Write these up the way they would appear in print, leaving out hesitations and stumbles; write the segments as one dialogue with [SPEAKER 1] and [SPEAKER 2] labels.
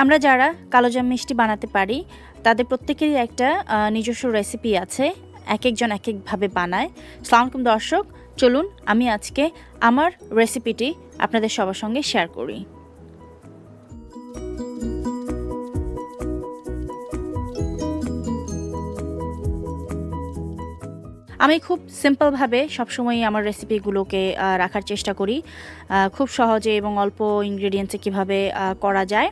[SPEAKER 1] আমরা যারা কালোজাম মিষ্টি বানাতে পারি তাদের প্রত্যেকেরই একটা নিজস্ব রেসিপি আছে, এক একজন এক একভাবে বানায়। আসসালামু আলাইকুম দর্শক, চলুন আমি আজকে আমার রেসিপিটি আপনাদের সবার সঙ্গে শেয়ার করি। আমি খুব সিম্পলভাবে সবসময়ই আমার রেসিপিগুলোকে রাখার চেষ্টা করি, খুব সহজে এবং অল্প ইনগ্রেডিয়েন্টসে কীভাবে করা যায়।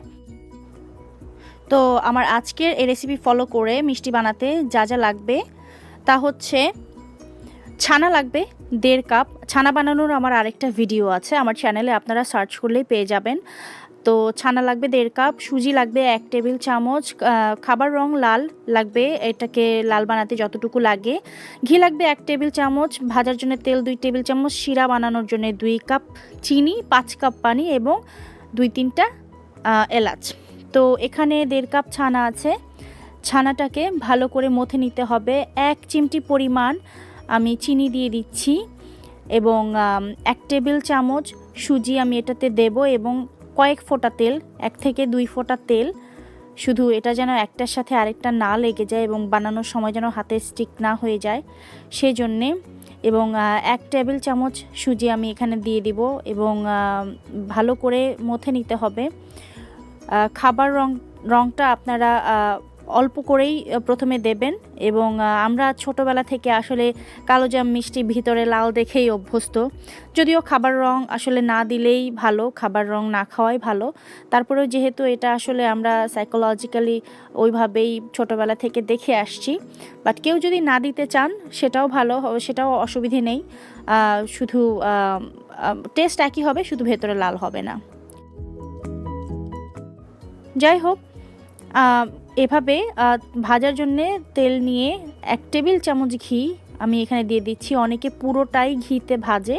[SPEAKER 1] তো আমার আজকের এই রেসিপি ফলো করে মিষ্টি বানাতে যা যা লাগবে তা হচ্ছে ছানা লাগবে 1.5 কাপ। ছানা বানানোর আমার আরেকটা ভিডিও আছে আমার চ্যানেলে, আপনারা সার্চ করলেই পেয়ে যাবেন। তো ছানা লাগবে 1.5 কাপ, সুজি লাগবে 1 টেবিল চামচ, খাবার রং লাল লাগবে, এটাকে লাল বানাতে যতটুকু লাগে। ঘি লাগবে 1 টেবিল চামচ, ভাজার জন্য তেল 2 টেবিল চামচ, শিরা বানানোর জন্য 2 কাপ চিনি, 5 কাপ পানি এবং 2-3টা এলাচ। তো এখানে 1.5 কাপ ছানা আছে। ছানাটাকে ভালো করে মথে নিতে হবে। 1 চিমটি পরিমাণ আমি চিনি দিয়ে দিচ্ছি এবং 1 টেবিল চামচ সুজি আমি এটাতে দেব এবং কয়েক ফোঁটা তেল, 1 থেকে 2 ফোঁটা তেল, শুধু এটা যেন একটার সাথে আরেকটা না লেগে যায় এবং বানানোর সময় যেন হাতে স্টিক না হয়ে যায় সেই জন্যে। এবং 1 টেবিল চামচ সুজি আমি এখানে দিয়ে দিব এবং ভালো করে মথে নিতে হবে। খাবার রংটা আপনারা অল্প করেই প্রথমে দেবেন এবং আমরা ছোটোবেলা থেকে আসলে কালোজাম মিষ্টি ভিতরে লাল দেখেই অভ্যস্ত, যদিও খাবার রং আসলে না দিলেই ভালো, খাবার রং না খাওয়াই ভালো। তারপরেও যেহেতু এটা আসলে আমরা সাইকোলজিক্যালি ওইভাবেই ছোটোবেলা থেকে দেখে আসছি, বাট কেউ যদি না দিতে চান সেটাও ভালো, সেটাও অসুবিধে নেই, শুধু টেস্ট একই হবে, শুধু ভেতরে লাল হবে না। যাই হোক, এভাবে ভাজার জন্যে তেল নিয়ে 1 টেবিল চামচ ঘি আমি এখানে দিয়ে দিচ্ছি। অনেকে পুরোটাই ঘিতে ভাজে,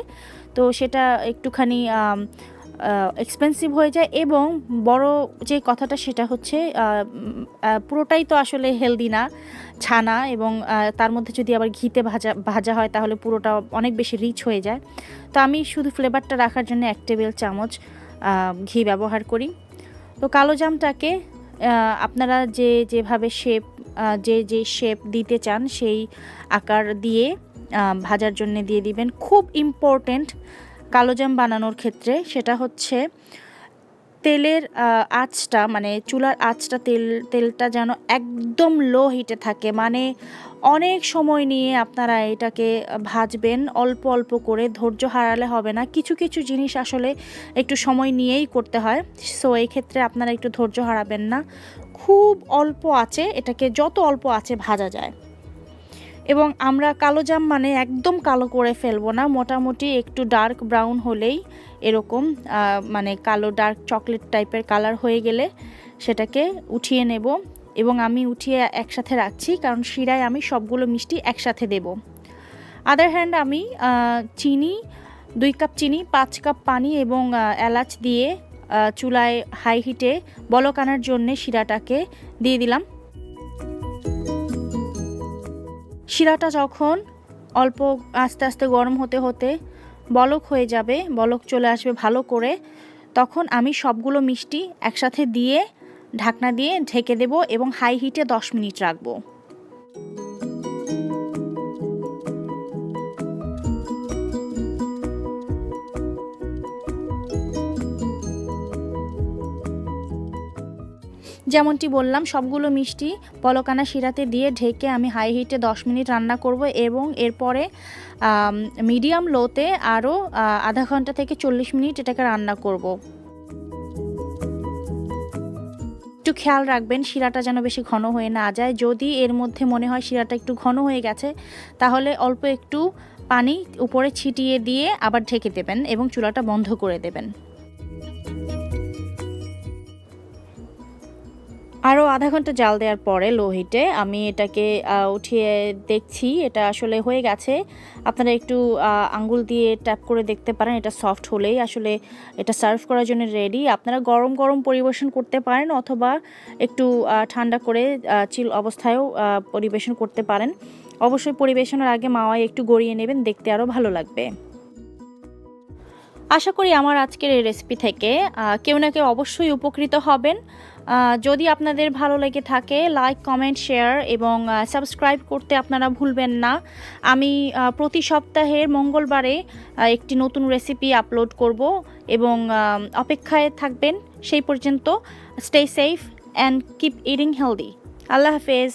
[SPEAKER 1] তো সেটা একটুখানি এক্সপেন্সিভ হয়ে যায় এবং বড় যে কথাটা সেটা হচ্ছে পুরোটাই তো আসলে হেলদি না ছানা, এবং তার মধ্যে যদি আবার ঘিতে ভাজা হয় তাহলে পুরোটা অনেক বেশি রিচ হয়ে যায়। তো আমি শুধু ফ্লেভারটা রাখার জন্য 1 টেবিল চামচ ঘি ব্যবহার করি। তো কালোজামটাকে আপনারা যেভাবে যে শেপ দিতে চান সেই আকার দিয়ে ভাজার জন্য দিয়ে দিবেন। খুব ইম্পর্টেন্ট কালোজাম বানানোর ক্ষেত্রে সেটা হচ্ছে তেলের আঁচটা, মানে চুলার আঁচটা, তেলটা যেন একদম লো হিটে থাকে, মানে অনেক সময় নিয়ে আপনারা এটাকে ভাজবেন, অল্প অল্প করে, ধৈর্য হারালে হবে না। কিছু কিছু জিনিস আসলে একটু সময় নিয়েই করতে হয়, সো এই ক্ষেত্রে আপনারা একটু ধৈর্য হারাবেন না। খুব অল্প আঁচে এটাকে, যত অল্প আঁচে ভাজা যায়। এবং আমরা কালোজাম মানে একদম কালো করে ফেলবো না, মোটামুটি একটু ডার্ক ব্রাউন হলেই, এরকম মানে কালো ডার্ক চকলেট টাইপের কালার হয়ে গেলে সেটাকে উঠিয়ে নেব। এবং আমি উঠিয়ে একসাথে রাখছি কারণ শিরায় আমি সবগুলো মিষ্টি একসাথে দেব। আদার হ্যান্ড আমি চিনি 2 কাপ চিনি, 5 কাপ পানি এবং এলাচ দিয়ে চুলায় হাই হিটে বলক আনার জন্যে শিরাটাকে দিয়ে দিলাম। শিরাটা যখন অল্প আস্তে আস্তে গরম হতে হতে বলক হয়ে যাবে, বলক চলে আসবে ভালো করে, তখন আমি সবগুলো মিষ্টি একসাথে দিয়ে ঢাকনা দিয়ে ঢেকে দেব এবং হাই হিটে 10 মিনিট রাখবো। যেমনটি বললাম, সবগুলো মিষ্টি বলকানা শিরাতে দিয়ে ঢেকে আমি হাই হিটে 10 মিনিট রান্না করব এবং এরপরে মিডিয়াম লোতে আরও আধা ঘন্টা থেকে 40 মিনিট এটাকে রান্না করব। একটু খেয়াল রাখবেন শিরাটা যেন বেশি ঘন হয়ে না যায়। যদি এর মধ্যে মনে হয় শিরাটা একটু ঘন হয়ে গেছে, তাহলে অল্প একটু পানি উপরে ছিটিয়ে দিয়ে আবার ঢেকে দেবেন এবং চুলাটা বন্ধ করে দেবেন। আরও আধা ঘন্টা জাল দেওয়ার পরে লো হিটে আমি এটাকে উঠিয়ে দেখছি, এটা আসলে হয়ে গেছে। আপনারা একটু আঙ্গুল দিয়ে ট্যাপ করে দেখতে পারেন, এটা সফট হলেই আসলে এটা সার্ভ করার জন্য রেডি। আপনারা গরম গরম পরিবেশন করতে পারেন অথবা একটু ঠান্ডা করে চিল অবস্থায়ও পরিবেশন করতে পারেন। অবশ্যই পরিবেশনের আগে মাওয়ায় একটু গড়িয়ে নেবেন, দেখতে আরও ভালো লাগবে। আশা করি আমার আজকের এই রেসিপি থেকে কেউ না কেউ অবশ্যই উপকৃত হবেন। যদি আপনাদের ভালো লেগে থাকে লাইক, কমেন্ট, শেয়ার এবং সাবস্ক্রাইব করতে আপনারা ভুলবেন না। আমি প্রতি সপ্তাহের মঙ্গলবারে একটি নতুন রেসিপি আপলোড করব এবং অপেক্ষায় থাকবেন সেই পর্যন্ত। Stay safe and keep eating healthy. আল্লাহ হাফেজ।